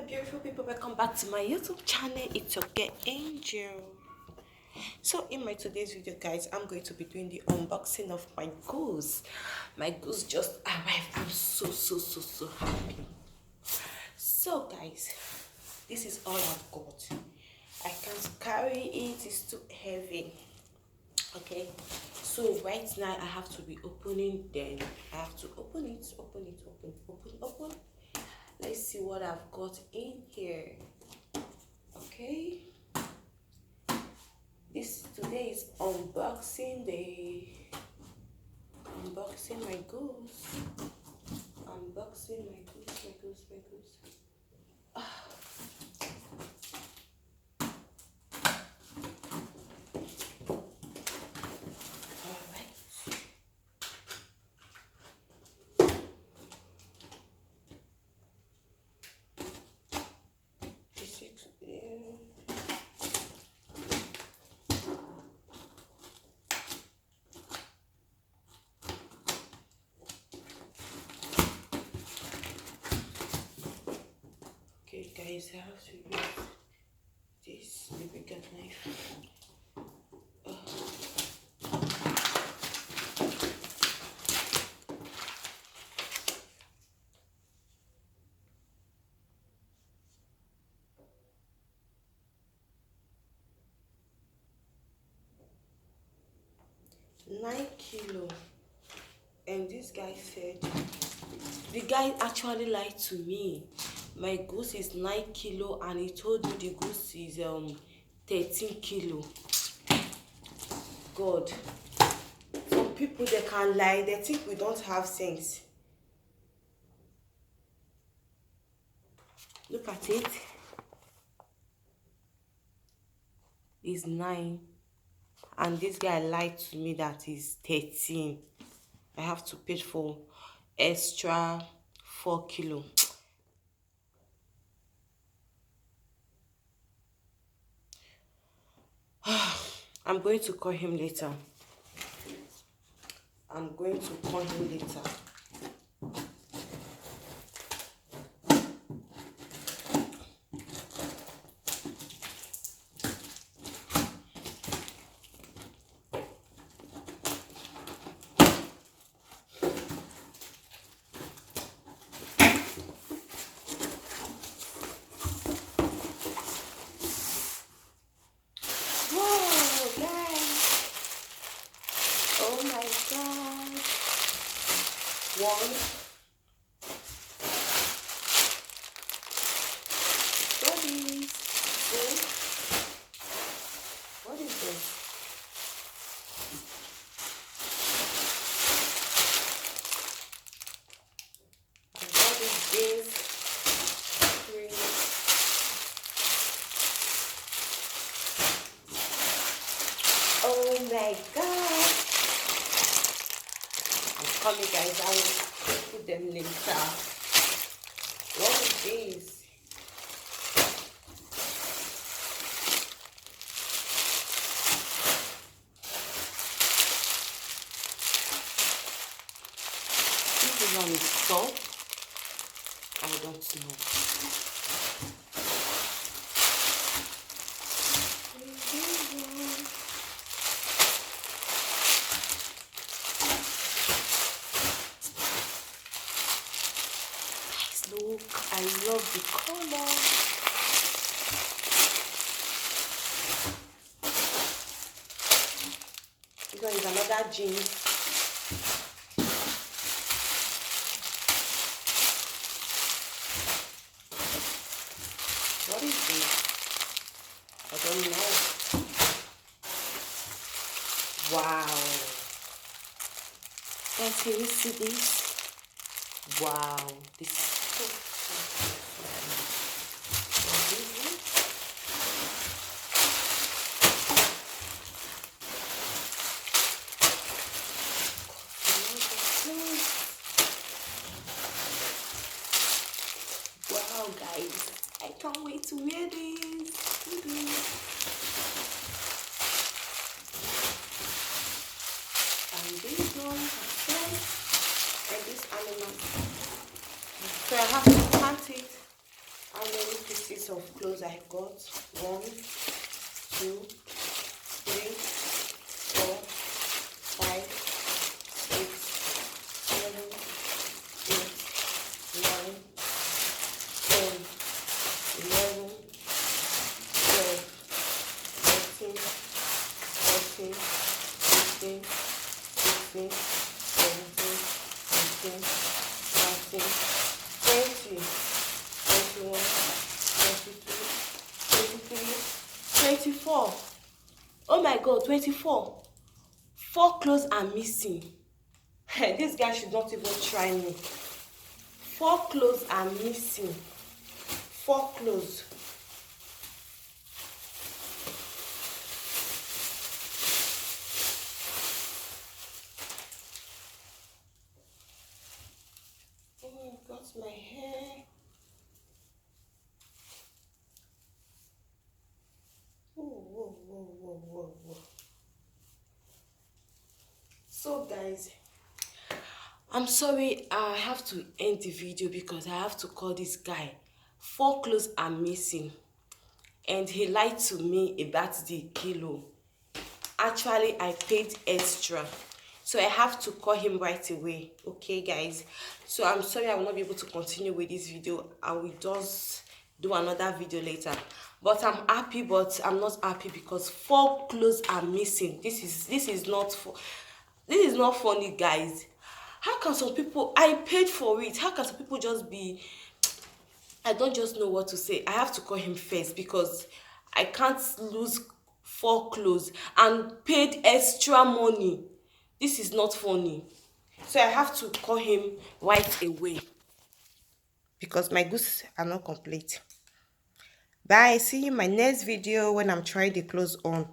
beautiful people, welcome back to my YouTube channel. It's your girl Angel. So in my today's video, guys, I'm going to be doing the unboxing of my goose. My goose just arrived. I'm so happy. So guys, this is all I've got. I can't carry it, it's too heavy. Okay, so right now I have to be opening them. I have to open it. Let's see what I've got in here. Okay, today is unboxing day. Unboxing my goose. Unboxing my goose. Okay guys, I have to use this bigger knife. 9 kilo, and this guy said, the guy actually lied to me. My goose is 9 kilo and he told me the goose is 13 kilo. God, some people, they can lie. They think we don't have sense. Look at it. It's 9 and this guy lied to me that is 13. I have to pay for extra 4 kilo. I'm going to call him later. Oh my God. One. What is this? What is this? And what is this? 3. Oh my God. Call me guys, I will put them later. What is this? This one is soap. I don't know. Look, I love the color. This one is another jeans. What is this? I don't know. Wow. Guys, can you see this? Wow. This is wow, guys, I can't wait to wear this. And this one and this animal. So I have to plant it and then got 1, 2, 3, 4, 5, 6, 7, 8, 9, 10, 11, 12, 13, 14, 15, 16, 17, 18, 19, 20, 21, 22, 23, 24. Oh my god, 24. 4 clothes are missing. This guy should not even try me. 4 clothes are missing. 4 clothes. Oh my god, my hair. Whoa. So guys, I'm sorry, I have to end the video because I have to call this guy. 4 clothes are missing and he lied to me about the kilo. Actually, I paid extra, so I have to call him right away. Okay guys, so I'm sorry I will not be able to continue with this video. I will just do another video later, but I'm happy, but I'm not happy because 4 clothes are missing. This is not funny guys. How can some people, I paid for it, how can some people just be, I don't just know what to say. I have to call him first because I can't lose 4 clothes and paid extra money. This is not funny. So I have to call him right away because my goods are not complete. Bye. See you in my next video when I'm trying the clothes on.